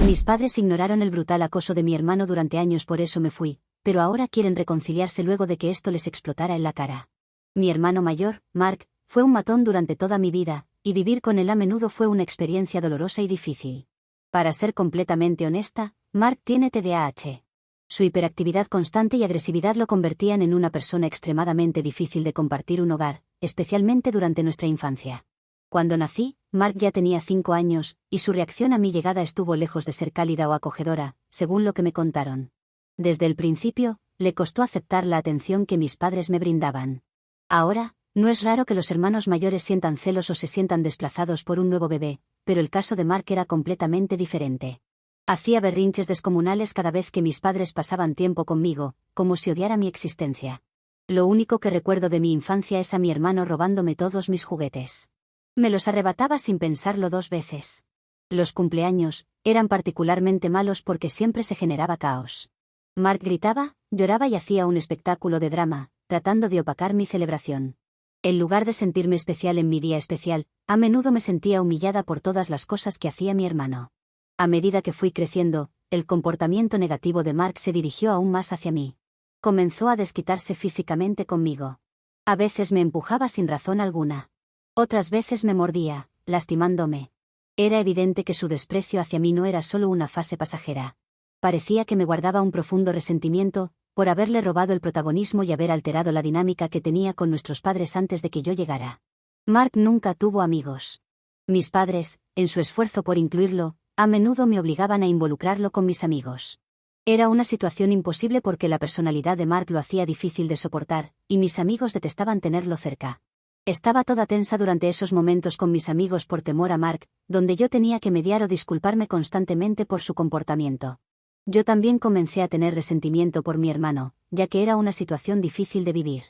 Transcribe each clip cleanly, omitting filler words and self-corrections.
Mis padres ignoraron el brutal acoso de mi hermano durante años, por eso me fui, pero ahora quieren reconciliarse luego de que esto les explotara en la cara. Mi hermano mayor, Mark, fue un matón durante toda mi vida, y vivir con él a menudo fue una experiencia dolorosa y difícil. Para ser completamente honesta, Mark tiene TDAH. Su hiperactividad constante y agresividad lo convertían en una persona extremadamente difícil de compartir un hogar, especialmente durante nuestra infancia. Cuando nací, Mark ya tenía 5 años, y su reacción a mi llegada estuvo lejos de ser cálida o acogedora, según lo que me contaron. Desde el principio, le costó aceptar la atención que mis padres me brindaban. Ahora, no es raro que los hermanos mayores sientan celos o se sientan desplazados por un nuevo bebé, pero el caso de Mark era completamente diferente. Hacía berrinches descomunales cada vez que mis padres pasaban tiempo conmigo, como si odiara mi existencia. Lo único que recuerdo de mi infancia es a mi hermano robándome todos mis juguetes. Me los arrebataba sin pensarlo 2 veces. Los cumpleaños eran particularmente malos porque siempre se generaba caos. Mark gritaba, lloraba y hacía un espectáculo de drama, tratando de opacar mi celebración. En lugar de sentirme especial en mi día especial, a menudo me sentía humillada por todas las cosas que hacía mi hermano. A medida que fui creciendo, el comportamiento negativo de Mark se dirigió aún más hacia mí. Comenzó a desquitarse físicamente conmigo. A veces me empujaba sin razón alguna. Otras veces me mordía, lastimándome. Era evidente que su desprecio hacia mí no era solo una fase pasajera. Parecía que me guardaba un profundo resentimiento, por haberle robado el protagonismo y haber alterado la dinámica que tenía con nuestros padres antes de que yo llegara. Mark nunca tuvo amigos. Mis padres, en su esfuerzo por incluirlo, a menudo me obligaban a involucrarlo con mis amigos. Era una situación imposible porque la personalidad de Mark lo hacía difícil de soportar, y mis amigos detestaban tenerlo cerca. Estaba toda tensa durante esos momentos con mis amigos por temor a Mark, donde yo tenía que mediar o disculparme constantemente por su comportamiento. Yo también comencé a tener resentimiento por mi hermano, ya que era una situación difícil de vivir.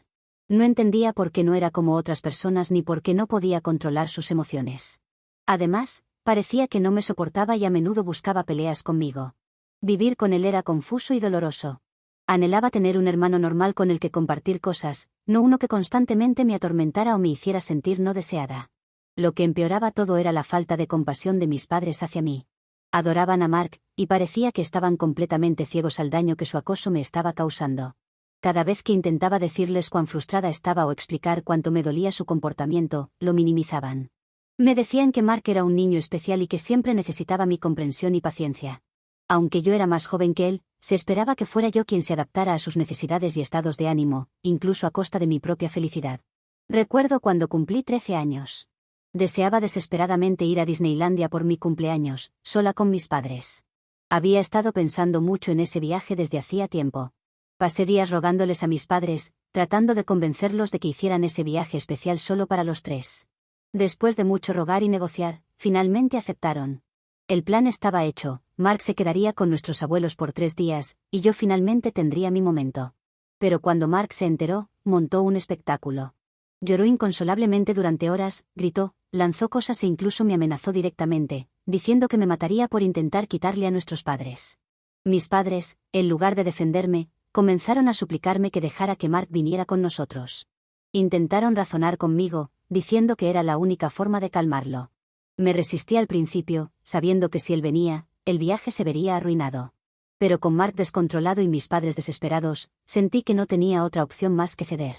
No entendía por qué no era como otras personas ni por qué no podía controlar sus emociones. Además, parecía que no me soportaba y a menudo buscaba peleas conmigo. Vivir con él era confuso y doloroso. Anhelaba tener un hermano normal con el que compartir cosas, no uno que constantemente me atormentara o me hiciera sentir no deseada. Lo que empeoraba todo era la falta de compasión de mis padres hacia mí. Adoraban a Mark, y parecía que estaban completamente ciegos al daño que su acoso me estaba causando. Cada vez que intentaba decirles cuán frustrada estaba o explicar cuánto me dolía su comportamiento, lo minimizaban. Me decían que Mark era un niño especial y que siempre necesitaba mi comprensión y paciencia. Aunque yo era más joven que él, se esperaba que fuera yo quien se adaptara a sus necesidades y estados de ánimo, incluso a costa de mi propia felicidad. Recuerdo cuando cumplí 13 años. Deseaba desesperadamente ir a Disneylandia por mi cumpleaños, sola con mis padres. Había estado pensando mucho en ese viaje desde hacía tiempo. Pasé días rogándoles a mis padres, tratando de convencerlos de que hicieran ese viaje especial solo para los 3. Después de mucho rogar y negociar, finalmente aceptaron. El plan estaba hecho. Mark se quedaría con nuestros abuelos por 3 días, y yo finalmente tendría mi momento. Pero cuando Mark se enteró, montó un espectáculo. Lloró inconsolablemente durante horas, gritó, lanzó cosas e incluso me amenazó directamente, diciendo que me mataría por intentar quitarle a nuestros padres. Mis padres, en lugar de defenderme, comenzaron a suplicarme que dejara que Mark viniera con nosotros. Intentaron razonar conmigo, diciendo que era la única forma de calmarlo. Me resistí al principio, sabiendo que si él venía, el viaje se vería arruinado. Pero con Mark descontrolado y mis padres desesperados, sentí que no tenía otra opción más que ceder.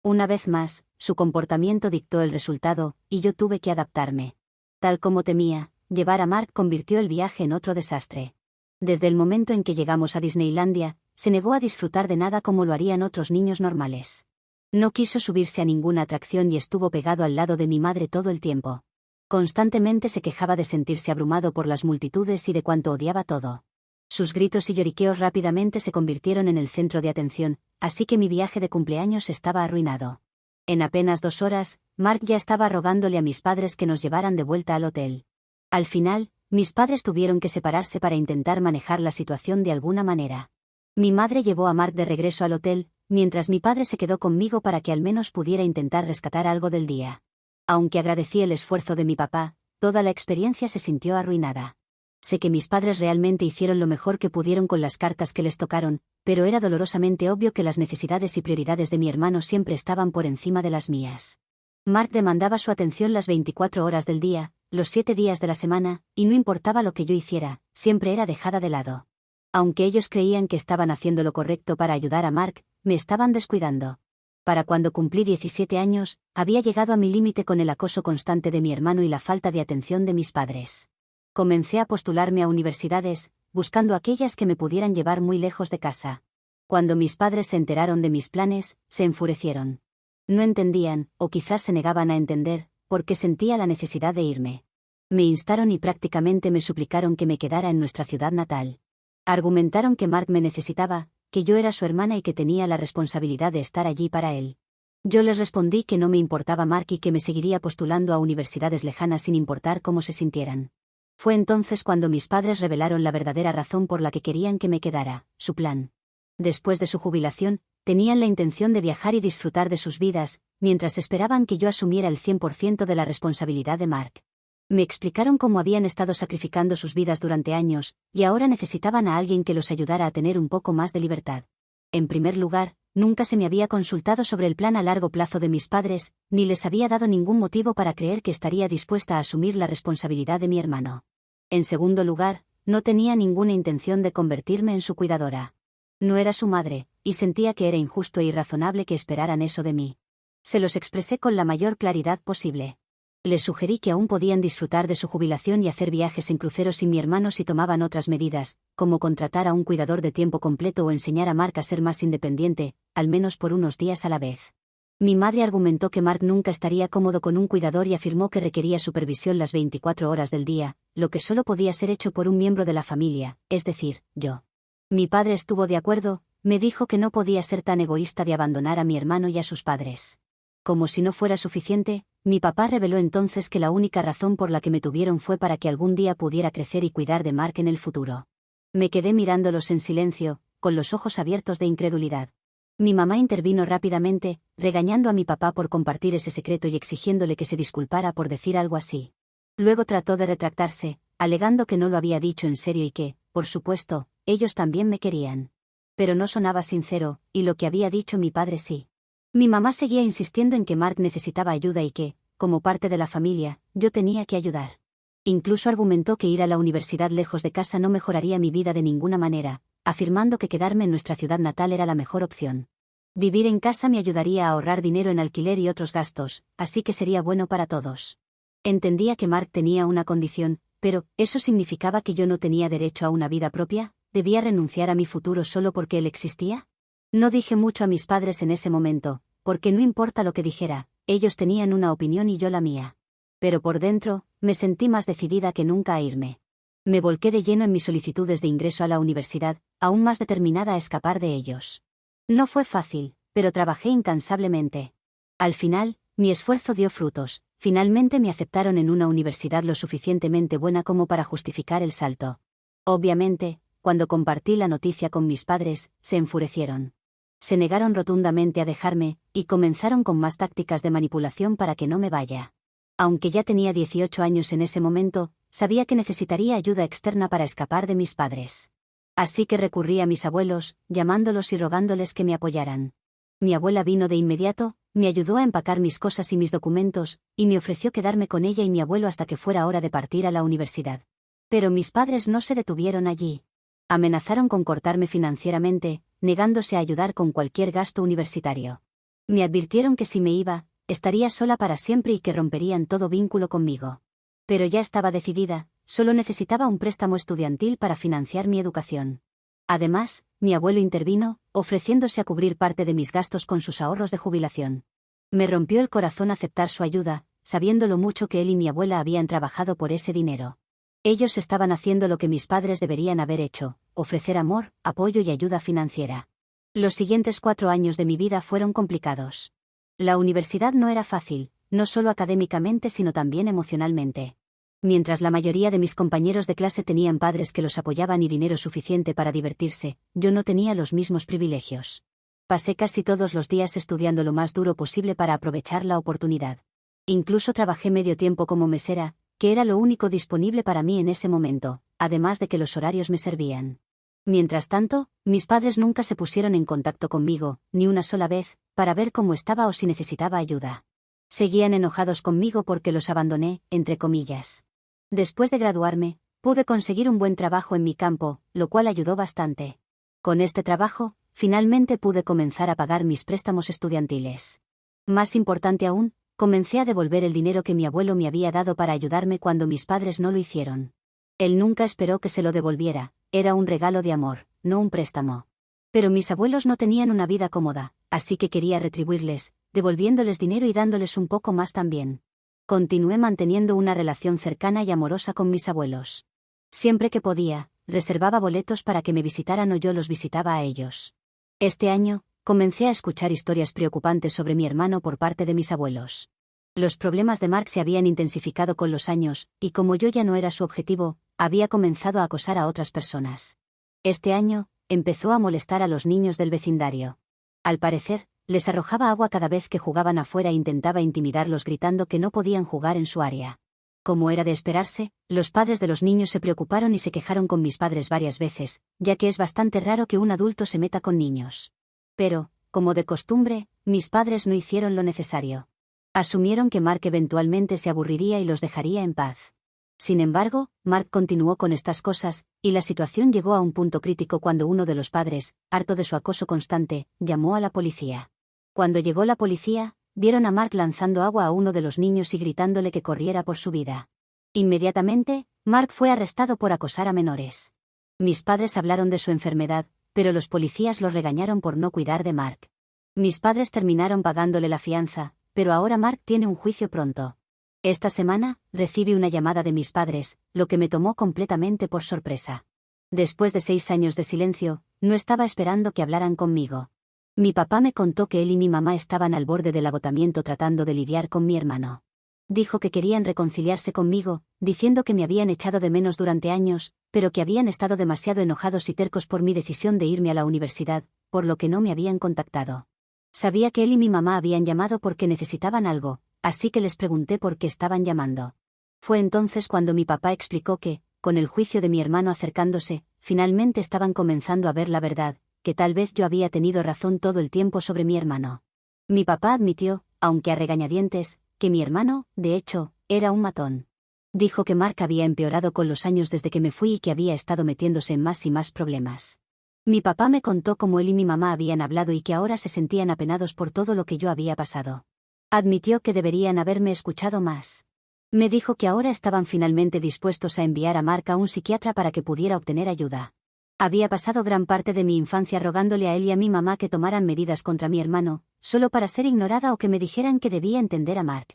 Una vez más, su comportamiento dictó el resultado, y yo tuve que adaptarme. Tal como temía, llevar a Mark convirtió el viaje en otro desastre. Desde el momento en que llegamos a Disneylandia, se negó a disfrutar de nada como lo harían otros niños normales. No quiso subirse a ninguna atracción y estuvo pegado al lado de mi madre todo el tiempo. Constantemente se quejaba de sentirse abrumado por las multitudes y de cuánto odiaba todo. Sus gritos y lloriqueos rápidamente se convirtieron en el centro de atención, así que mi viaje de cumpleaños estaba arruinado. En apenas 2 horas, Mark ya estaba rogándole a mis padres que nos llevaran de vuelta al hotel. Al final, mis padres tuvieron que separarse para intentar manejar la situación de alguna manera. Mi madre llevó a Mark de regreso al hotel, mientras mi padre se quedó conmigo para que al menos pudiera intentar rescatar algo del día. Aunque agradecí el esfuerzo de mi papá, toda la experiencia se sintió arruinada. Sé que mis padres realmente hicieron lo mejor que pudieron con las cartas que les tocaron, pero era dolorosamente obvio que las necesidades y prioridades de mi hermano siempre estaban por encima de las mías. Mark demandaba su atención las 24 horas del día, los 7 días de la semana, y no importaba lo que yo hiciera, siempre era dejada de lado. Aunque ellos creían que estaban haciendo lo correcto para ayudar a Mark, me estaban descuidando. Para cuando cumplí 17 años, había llegado a mi límite con el acoso constante de mi hermano y la falta de atención de mis padres. Comencé a postularme a universidades, buscando aquellas que me pudieran llevar muy lejos de casa. Cuando mis padres se enteraron de mis planes, se enfurecieron. No entendían, o quizás se negaban a entender, por qué sentía la necesidad de irme. Me instaron y prácticamente me suplicaron que me quedara en nuestra ciudad natal. Argumentaron que Mark me necesitaba, que yo era su hermana y que tenía la responsabilidad de estar allí para él. Yo les respondí que no me importaba Mark y que me seguiría postulando a universidades lejanas sin importar cómo se sintieran. Fue entonces cuando mis padres revelaron la verdadera razón por la que querían que me quedara, su plan. Después de su jubilación, tenían la intención de viajar y disfrutar de sus vidas, mientras esperaban que yo asumiera el 100% de la responsabilidad de Mark. Me explicaron cómo habían estado sacrificando sus vidas durante años, y ahora necesitaban a alguien que los ayudara a tener un poco más de libertad. En primer lugar, nunca se me había consultado sobre el plan a largo plazo de mis padres, ni les había dado ningún motivo para creer que estaría dispuesta a asumir la responsabilidad de mi hermano. En segundo lugar, no tenía ninguna intención de convertirme en su cuidadora. No era su madre, y sentía que era injusto e irrazonable que esperaran eso de mí. Se los expresé con la mayor claridad posible. Les sugerí que aún podían disfrutar de su jubilación y hacer viajes en cruceros sin mi hermano si tomaban otras medidas, como contratar a un cuidador de tiempo completo o enseñar a Mark a ser más independiente, al menos por unos días a la vez. Mi madre argumentó que Mark nunca estaría cómodo con un cuidador y afirmó que requería supervisión las 24 horas del día, lo que solo podía ser hecho por un miembro de la familia, es decir, yo. Mi padre estuvo de acuerdo, me dijo que no podía ser tan egoísta de abandonar a mi hermano y a sus padres. Como si no fuera suficiente, mi papá reveló entonces que la única razón por la que me tuvieron fue para que algún día pudiera crecer y cuidar de Mark en el futuro. Me quedé mirándolos en silencio, con los ojos abiertos de incredulidad. Mi mamá intervino rápidamente, regañando a mi papá por compartir ese secreto y exigiéndole que se disculpara por decir algo así. Luego trató de retractarse, alegando que no lo había dicho en serio y que, por supuesto, ellos también me querían. Pero no sonaba sincero, y lo que había dicho mi padre sí. Mi mamá seguía insistiendo en que Mark necesitaba ayuda y que, como parte de la familia, yo tenía que ayudar. Incluso argumentó que ir a la universidad lejos de casa no mejoraría mi vida de ninguna manera, afirmando que quedarme en nuestra ciudad natal era la mejor opción. Vivir en casa me ayudaría a ahorrar dinero en alquiler y otros gastos, así que sería bueno para todos. Entendía que Mark tenía una condición, pero ¿eso significaba que yo no tenía derecho a una vida propia? ¿Debía renunciar a mi futuro solo porque él existía? No dije mucho a mis padres en ese momento, porque no importa lo que dijera, ellos tenían una opinión y yo la mía. Pero por dentro, me sentí más decidida que nunca a irme. Me volqué de lleno en mis solicitudes de ingreso a la universidad, aún más determinada a escapar de ellos. No fue fácil, pero trabajé incansablemente. Al final, mi esfuerzo dio frutos, finalmente me aceptaron en una universidad lo suficientemente buena como para justificar el salto. Obviamente, cuando compartí la noticia con mis padres, se enfurecieron. Se negaron rotundamente a dejarme, y comenzaron con más tácticas de manipulación para que no me vaya. Aunque ya tenía 18 años en ese momento, sabía que necesitaría ayuda externa para escapar de mis padres. Así que recurrí a mis abuelos, llamándolos y rogándoles que me apoyaran. Mi abuela vino de inmediato, me ayudó a empacar mis cosas y mis documentos, y me ofreció quedarme con ella y mi abuelo hasta que fuera hora de partir a la universidad. Pero mis padres no se detuvieron allí. Amenazaron con cortarme financieramente, negándose a ayudar con cualquier gasto universitario. Me advirtieron que si me iba, estaría sola para siempre y que romperían todo vínculo conmigo. Pero ya estaba decidida, solo necesitaba un préstamo estudiantil para financiar mi educación. Además, mi abuelo intervino, ofreciéndose a cubrir parte de mis gastos con sus ahorros de jubilación. Me rompió el corazón aceptar su ayuda, sabiendo lo mucho que él y mi abuela habían trabajado por ese dinero. Ellos estaban haciendo lo que mis padres deberían haber hecho, ofrecer amor, apoyo y ayuda financiera. Los siguientes 4 años de mi vida fueron complicados. La universidad no era fácil, no solo académicamente sino también emocionalmente. Mientras la mayoría de mis compañeros de clase tenían padres que los apoyaban y dinero suficiente para divertirse, yo no tenía los mismos privilegios. Pasé casi todos los días estudiando lo más duro posible para aprovechar la oportunidad. Incluso trabajé medio tiempo como mesera, que era lo único disponible para mí en ese momento, además de que los horarios me servían. Mientras tanto, mis padres nunca se pusieron en contacto conmigo, ni una sola vez, para ver cómo estaba o si necesitaba ayuda. Seguían enojados conmigo porque los abandoné, entre comillas. Después de graduarme, pude conseguir un buen trabajo en mi campo, lo cual ayudó bastante. Con este trabajo, finalmente pude comenzar a pagar mis préstamos estudiantiles. Más importante aún, comencé a devolver el dinero que mi abuelo me había dado para ayudarme cuando mis padres no lo hicieron. Él nunca esperó que se lo devolviera, era un regalo de amor, no un préstamo. Pero mis abuelos no tenían una vida cómoda, así que quería retribuirles, devolviéndoles dinero y dándoles un poco más también. Continué manteniendo una relación cercana y amorosa con mis abuelos. Siempre que podía, reservaba boletos para que me visitaran o yo los visitaba a ellos. Este año, comencé a escuchar historias preocupantes sobre mi hermano por parte de mis abuelos. Los problemas de Mark se habían intensificado con los años, y como yo ya no era su objetivo, había comenzado a acosar a otras personas. Este año, empezó a molestar a los niños del vecindario. Al parecer, les arrojaba agua cada vez que jugaban afuera e intentaba intimidarlos gritando que no podían jugar en su área. Como era de esperarse, los padres de los niños se preocuparon y se quejaron con mis padres varias veces, ya que es bastante raro que un adulto se meta con niños. Pero, como de costumbre, mis padres no hicieron lo necesario. Asumieron que Mark eventualmente se aburriría y los dejaría en paz. Sin embargo, Mark continuó con estas cosas, y la situación llegó a un punto crítico cuando uno de los padres, harto de su acoso constante, llamó a la policía. Cuando llegó la policía, vieron a Mark lanzando agua a uno de los niños y gritándole que corriera por su vida. Inmediatamente, Mark fue arrestado por acosar a menores. Mis padres hablaron de su enfermedad, pero los policías los regañaron por no cuidar de Mark. Mis padres terminaron pagándole la fianza, pero ahora Mark tiene un juicio pronto. Esta semana, recibí una llamada de mis padres, lo que me tomó completamente por sorpresa. Después de 6 años de silencio, no estaba esperando que hablaran conmigo. Mi papá me contó que él y mi mamá estaban al borde del agotamiento tratando de lidiar con mi hermano. Dijo que querían reconciliarse conmigo, diciendo que me habían echado de menos durante años, pero que habían estado demasiado enojados y tercos por mi decisión de irme a la universidad, por lo que no me habían contactado. Sabía que él y mi mamá habían llamado porque necesitaban algo, así que les pregunté por qué estaban llamando. Fue entonces cuando mi papá explicó que, con el juicio de mi hermano acercándose, finalmente estaban comenzando a ver la verdad, que tal vez yo había tenido razón todo el tiempo sobre mi hermano. Mi papá admitió, aunque a regañadientes, que mi hermano, de hecho, era un matón. Dijo que Mark había empeorado con los años desde que me fui y que había estado metiéndose en más y más problemas. Mi papá me contó cómo él y mi mamá habían hablado y que ahora se sentían apenados por todo lo que yo había pasado. Admitió que deberían haberme escuchado más. Me dijo que ahora estaban finalmente dispuestos a enviar a Mark a un psiquiatra para que pudiera obtener ayuda. Había pasado gran parte de mi infancia rogándole a él y a mi mamá que tomaran medidas contra mi hermano, solo para ser ignorada o que me dijeran que debía entender a Mark.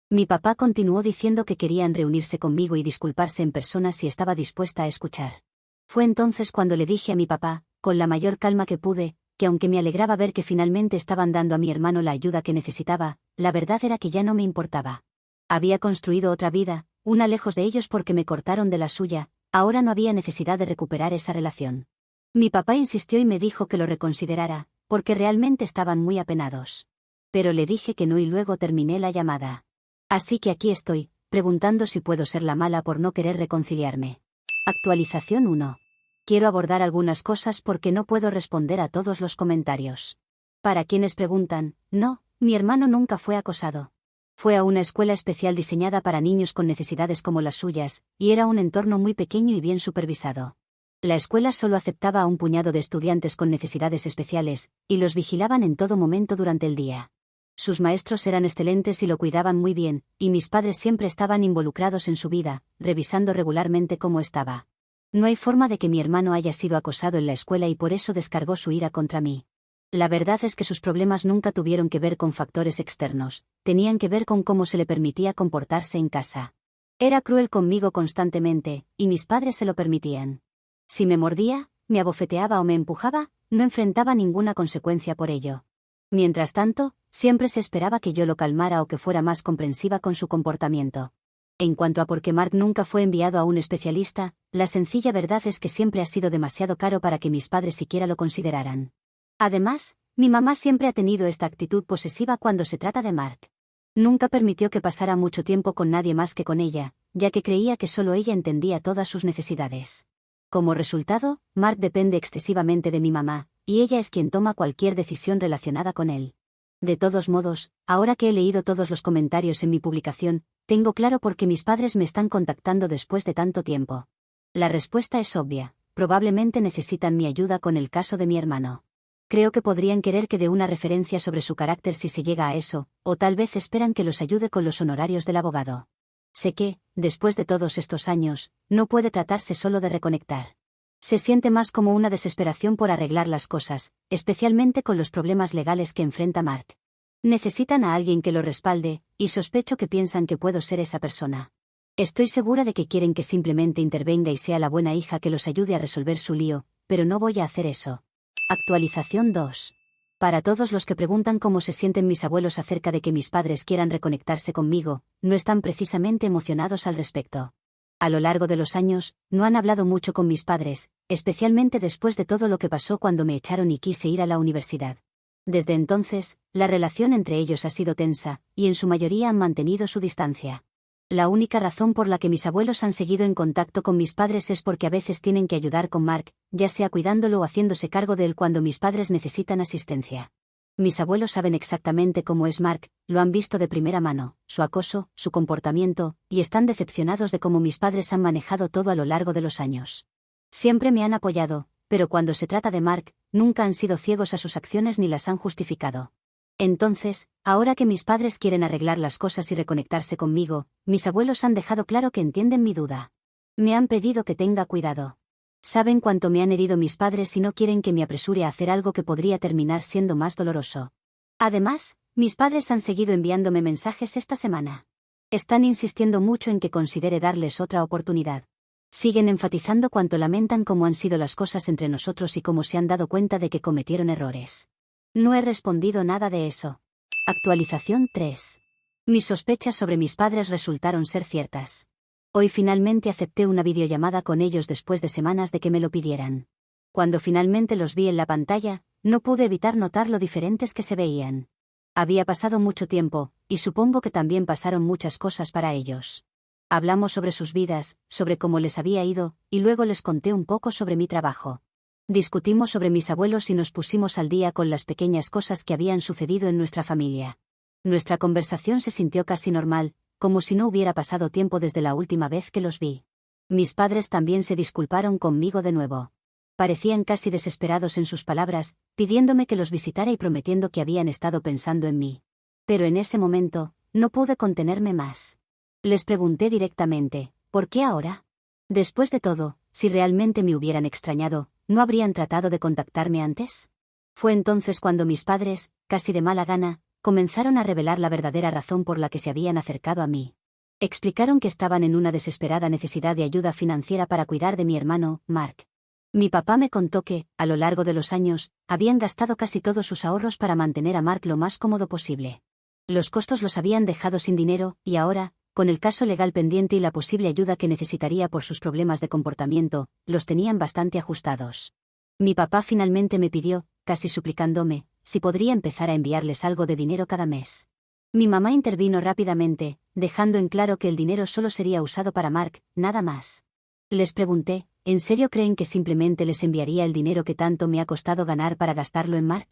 Mi papá continuó diciendo que querían reunirse conmigo y disculparse en persona si estaba dispuesta a escuchar. Fue entonces cuando le dije a mi papá, con la mayor calma que pude, que aunque me alegraba ver que finalmente estaban dando a mi hermano la ayuda que necesitaba, la verdad era que ya no me importaba. Había construido otra vida, una lejos de ellos porque me cortaron de la suya. Ahora no había necesidad de recuperar esa relación. Mi papá insistió y me dijo que lo reconsiderara, porque realmente estaban muy apenados. Pero le dije que no y luego terminé la llamada. Así que aquí estoy, preguntando si puedo ser la mala por no querer reconciliarme. Actualización 1. Quiero abordar algunas cosas porque no puedo responder a todos los comentarios. Para quienes preguntan, no, mi hermano nunca fue acosado. Fue a una escuela especial diseñada para niños con necesidades como las suyas, y era un entorno muy pequeño y bien supervisado. La escuela solo aceptaba a un puñado de estudiantes con necesidades especiales, y los vigilaban en todo momento durante el día. Sus maestros eran excelentes y lo cuidaban muy bien, y mis padres siempre estaban involucrados en su vida, revisando regularmente cómo estaba. No hay forma de que mi hermano haya sido acosado en la escuela y por eso descargó su ira contra mí. La verdad es que sus problemas nunca tuvieron que ver con factores externos, tenían que ver con cómo se le permitía comportarse en casa. Era cruel conmigo constantemente, y mis padres se lo permitían. Si me mordía, me abofeteaba o me empujaba, no enfrentaba ninguna consecuencia por ello. Mientras tanto, siempre se esperaba que yo lo calmara o que fuera más comprensiva con su comportamiento. En cuanto a por qué Mark nunca fue enviado a un especialista, la sencilla verdad es que siempre ha sido demasiado caro para que mis padres siquiera lo consideraran. Además, mi mamá siempre ha tenido esta actitud posesiva cuando se trata de Mark. Nunca permitió que pasara mucho tiempo con nadie más que con ella, ya que creía que solo ella entendía todas sus necesidades. Como resultado, Mark depende excesivamente de mi mamá, y ella es quien toma cualquier decisión relacionada con él. De todos modos, ahora que he leído todos los comentarios en mi publicación, tengo claro por qué mis padres me están contactando después de tanto tiempo. La respuesta es obvia, probablemente necesitan mi ayuda con el caso de mi hermano. Creo que podrían querer que dé una referencia sobre su carácter si se llega a eso, o tal vez esperan que los ayude con los honorarios del abogado. Sé que, después de todos estos años, no puede tratarse solo de reconectar. Se siente más como una desesperación por arreglar las cosas, especialmente con los problemas legales que enfrenta Mark. Necesitan a alguien que lo respalde, y sospecho que piensan que puedo ser esa persona. Estoy segura de que quieren que simplemente intervenga y sea la buena hija que los ayude a resolver su lío, pero no voy a hacer eso. Actualización 2. Para todos los que preguntan cómo se sienten mis abuelos acerca de que mis padres quieran reconectarse conmigo, no están precisamente emocionados al respecto. A lo largo de los años, no han hablado mucho con mis padres, especialmente después de todo lo que pasó cuando me echaron y quise ir a la universidad. Desde entonces, la relación entre ellos ha sido tensa, y en su mayoría han mantenido su distancia. La única razón por la que mis abuelos han seguido en contacto con mis padres es porque a veces tienen que ayudar con Mark, ya sea cuidándolo o haciéndose cargo de él cuando mis padres necesitan asistencia. Mis abuelos saben exactamente cómo es Mark, lo han visto de primera mano, su acoso, su comportamiento, y están decepcionados de cómo mis padres han manejado todo a lo largo de los años. Siempre me han apoyado, pero cuando se trata de Mark, nunca han sido ciegos a sus acciones ni las han justificado. Entonces, ahora que mis padres quieren arreglar las cosas y reconectarse conmigo, mis abuelos han dejado claro que entienden mi duda. Me han pedido que tenga cuidado. Saben cuánto me han herido mis padres y no quieren que me apresure a hacer algo que podría terminar siendo más doloroso. Además, mis padres han seguido enviándome mensajes esta semana. Están insistiendo mucho en que considere darles otra oportunidad. Siguen enfatizando cuánto lamentan cómo han sido las cosas entre nosotros y cómo se han dado cuenta de que cometieron errores. No he respondido nada de eso. Actualización 3. Mis sospechas sobre mis padres resultaron ser ciertas. Hoy finalmente acepté una videollamada con ellos después de semanas de que me lo pidieran. Cuando finalmente los vi en la pantalla, no pude evitar notar lo diferentes que se veían. Había pasado mucho tiempo, y supongo que también pasaron muchas cosas para ellos. Hablamos sobre sus vidas, sobre cómo les había ido, y luego les conté un poco sobre mi trabajo. Discutimos sobre mis abuelos y nos pusimos al día con las pequeñas cosas que habían sucedido en nuestra familia. Nuestra conversación se sintió casi normal, como si no hubiera pasado tiempo desde la última vez que los vi. Mis padres también se disculparon conmigo de nuevo. Parecían casi desesperados en sus palabras, pidiéndome que los visitara y prometiendo que habían estado pensando en mí. Pero en ese momento, no pude contenerme más. Les pregunté directamente, ¿por qué ahora? Después de todo, si realmente me hubieran extrañado, ¿no habrían tratado de contactarme antes? Fue entonces cuando mis padres, casi de mala gana, comenzaron a revelar la verdadera razón por la que se habían acercado a mí. Explicaron que estaban en una desesperada necesidad de ayuda financiera para cuidar de mi hermano, Mark. Mi papá me contó que, a lo largo de los años, habían gastado casi todos sus ahorros para mantener a Mark lo más cómodo posible. Los costos los habían dejado sin dinero, y ahora, con el caso legal pendiente y la posible ayuda que necesitaría por sus problemas de comportamiento, los tenían bastante ajustados. Mi papá finalmente me pidió, casi suplicándome, si podría empezar a enviarles algo de dinero cada mes. Mi mamá intervino rápidamente, dejando en claro que el dinero solo sería usado para Mark, nada más. Les pregunté, ¿en serio creen que simplemente les enviaría el dinero que tanto me ha costado ganar para gastarlo en Mark?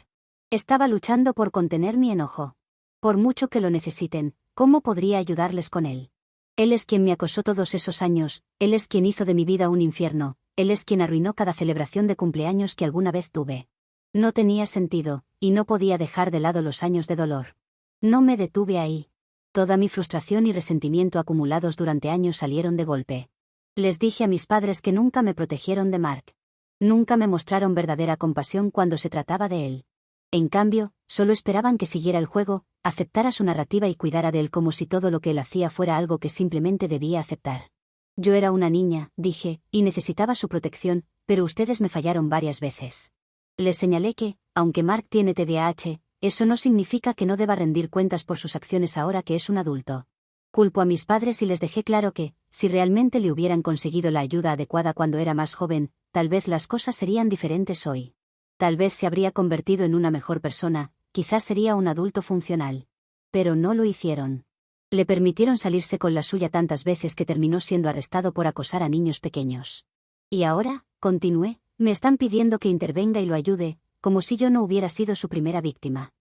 Estaba luchando por contener mi enojo. Por mucho que lo necesiten, ¿cómo podría ayudarles con él? Él es quien me acosó todos esos años, él es quien hizo de mi vida un infierno, él es quien arruinó cada celebración de cumpleaños que alguna vez tuve. No tenía sentido, y no podía dejar de lado los años de dolor. No me detuve ahí. Toda mi frustración y resentimiento acumulados durante años salieron de golpe. Les dije a mis padres que nunca me protegieron de Mark. Nunca me mostraron verdadera compasión cuando se trataba de él. En cambio, solo esperaban que siguiera el juego, aceptara su narrativa y cuidara de él como si todo lo que él hacía fuera algo que simplemente debía aceptar. Yo era una niña, dije, y necesitaba su protección, pero ustedes me fallaron varias veces. Les señalé que, aunque Mark tiene TDAH, eso no significa que no deba rendir cuentas por sus acciones ahora que es un adulto. Culpo a mis padres y les dejé claro que, si realmente le hubieran conseguido la ayuda adecuada cuando era más joven, tal vez las cosas serían diferentes hoy. Tal vez se habría convertido en una mejor persona, quizás sería un adulto funcional. Pero no lo hicieron. Le permitieron salirse con la suya tantas veces que terminó siendo arrestado por acosar a niños pequeños. Y ahora, continué, me están pidiendo que intervenga y lo ayude, como si yo no hubiera sido su primera víctima.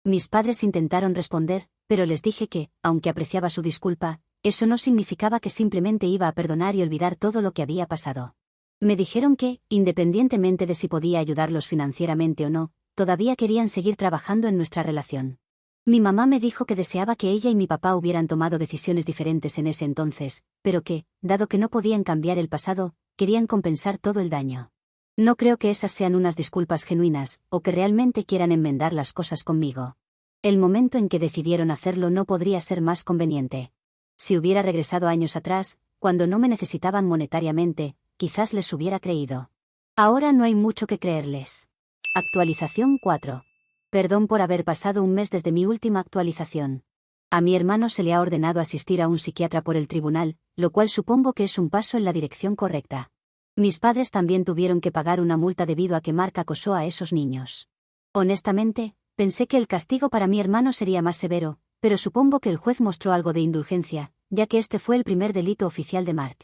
Mis padres intentaron responder, pero les dije que, aunque apreciaba su disculpa, eso no significaba que simplemente iba a perdonar y olvidar todo lo que había pasado. Me dijeron que, independientemente de si podía ayudarlos financieramente o no, todavía querían seguir trabajando en nuestra relación. Mi mamá me dijo que deseaba que ella y mi papá hubieran tomado decisiones diferentes en ese entonces, pero que, dado que no podían cambiar el pasado, querían compensar todo el daño. No creo que esas sean unas disculpas genuinas, o que realmente quieran enmendar las cosas conmigo. El momento en que decidieron hacerlo no podría ser más conveniente. Si hubiera regresado años atrás, cuando no me necesitaban monetariamente, quizás les hubiera creído. Ahora no hay mucho que creerles. Actualización 4. Perdón por haber pasado un mes desde mi última actualización. A mi hermano se le ha ordenado asistir a un psiquiatra por el tribunal, lo cual supongo que es un paso en la dirección correcta. Mis padres también tuvieron que pagar una multa debido a que Mark acosó a esos niños. Honestamente, pensé que el castigo para mi hermano sería más severo, pero supongo que el juez mostró algo de indulgencia, ya que este fue el primer delito oficial de Mark.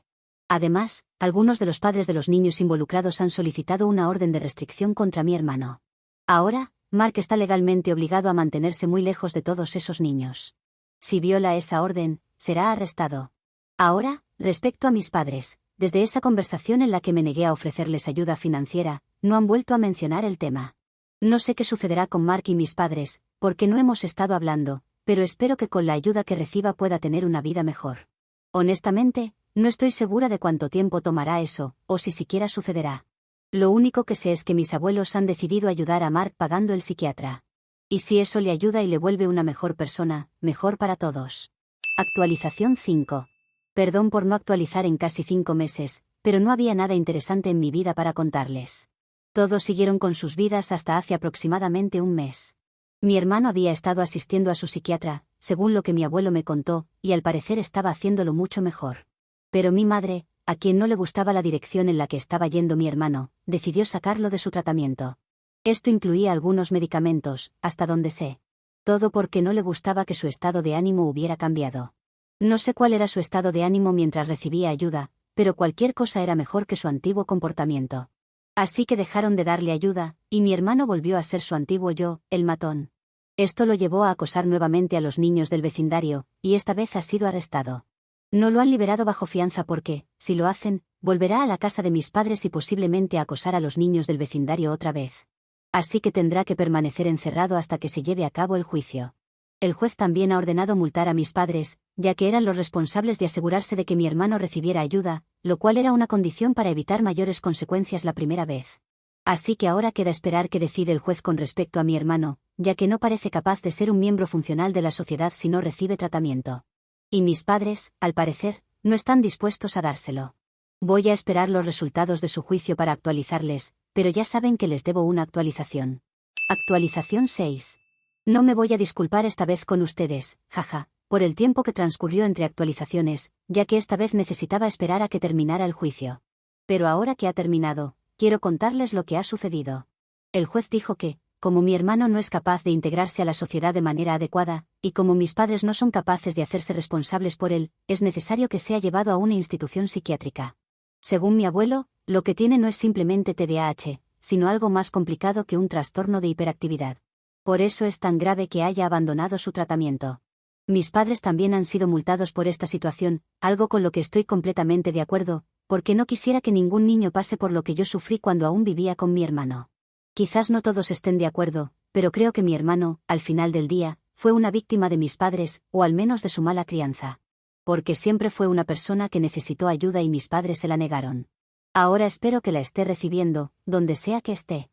Además, algunos de los padres de los niños involucrados han solicitado una orden de restricción contra mi hermano. Ahora, Mark está legalmente obligado a mantenerse muy lejos de todos esos niños. Si viola esa orden, será arrestado. Ahora, respecto a mis padres, desde esa conversación en la que me negué a ofrecerles ayuda financiera, no han vuelto a mencionar el tema. No sé qué sucederá con Mark y mis padres, porque no hemos estado hablando, pero espero que con la ayuda que reciba pueda tener una vida mejor. Honestamente, no estoy segura de cuánto tiempo tomará eso, o si siquiera sucederá. Lo único que sé es que mis abuelos han decidido ayudar a Mark pagando el psiquiatra. Y si eso le ayuda y le vuelve una mejor persona, mejor para todos. Actualización 5. Perdón por no actualizar en casi 5 meses, pero no había nada interesante en mi vida para contarles. Todos siguieron con sus vidas hasta hace aproximadamente un mes. Mi hermano había estado asistiendo a su psiquiatra, según lo que mi abuelo me contó, y al parecer estaba haciéndolo mucho mejor. Pero mi madre, a quien no le gustaba la dirección en la que estaba yendo mi hermano, decidió sacarlo de su tratamiento. Esto incluía algunos medicamentos, hasta donde sé. Todo porque no le gustaba que su estado de ánimo hubiera cambiado. No sé cuál era su estado de ánimo mientras recibía ayuda, pero cualquier cosa era mejor que su antiguo comportamiento. Así que dejaron de darle ayuda, y mi hermano volvió a ser su antiguo yo, el matón. Esto lo llevó a acosar nuevamente a los niños del vecindario, y esta vez ha sido arrestado. No lo han liberado bajo fianza porque, si lo hacen, volverá a la casa de mis padres y posiblemente a acosar a los niños del vecindario otra vez. Así que tendrá que permanecer encerrado hasta que se lleve a cabo el juicio. El juez también ha ordenado multar a mis padres, ya que eran los responsables de asegurarse de que mi hermano recibiera ayuda, lo cual era una condición para evitar mayores consecuencias la primera vez. Así que ahora queda esperar qué decide el juez con respecto a mi hermano, ya que no parece capaz de ser un miembro funcional de la sociedad si no recibe tratamiento. Y mis padres, al parecer, no están dispuestos a dárselo. Voy a esperar los resultados de su juicio para actualizarles, pero ya saben que les debo una actualización. Actualización 6. No me voy a disculpar esta vez con ustedes, jaja, por el tiempo que transcurrió entre actualizaciones, ya que esta vez necesitaba esperar a que terminara el juicio. Pero ahora que ha terminado, quiero contarles lo que ha sucedido. El juez dijo que, como mi hermano no es capaz de integrarse a la sociedad de manera adecuada, y como mis padres no son capaces de hacerse responsables por él, es necesario que sea llevado a una institución psiquiátrica. Según mi abuelo, lo que tiene no es simplemente TDAH, sino algo más complicado que un trastorno de hiperactividad. Por eso es tan grave que haya abandonado su tratamiento. Mis padres también han sido multados por esta situación, algo con lo que estoy completamente de acuerdo, porque no quisiera que ningún niño pase por lo que yo sufrí cuando aún vivía con mi hermano. Quizás no todos estén de acuerdo, pero creo que mi hermano, al final del día, fue una víctima de mis padres, o al menos de su mala crianza. Porque siempre fue una persona que necesitó ayuda y mis padres se la negaron. Ahora espero que la esté recibiendo, donde sea que esté.